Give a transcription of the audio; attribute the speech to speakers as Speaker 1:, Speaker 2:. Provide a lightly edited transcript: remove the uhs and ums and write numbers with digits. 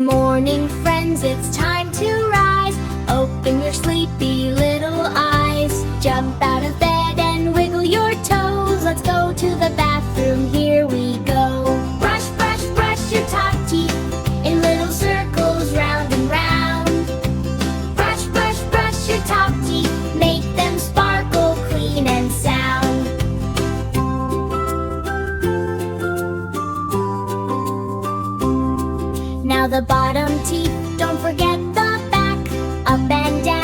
Speaker 1: Morning, friends, it's time to rise. Open your sleepy little eyes. Jump out of bed and wiggle your toes. Let's go to the bathroom, here we go. Brush, brush, brush your top teeth in little circles round and round. Brush, brush, brush your top teeth, make them sparkle clean and sound. Now the bottom teeth, don't forget the back. Up and down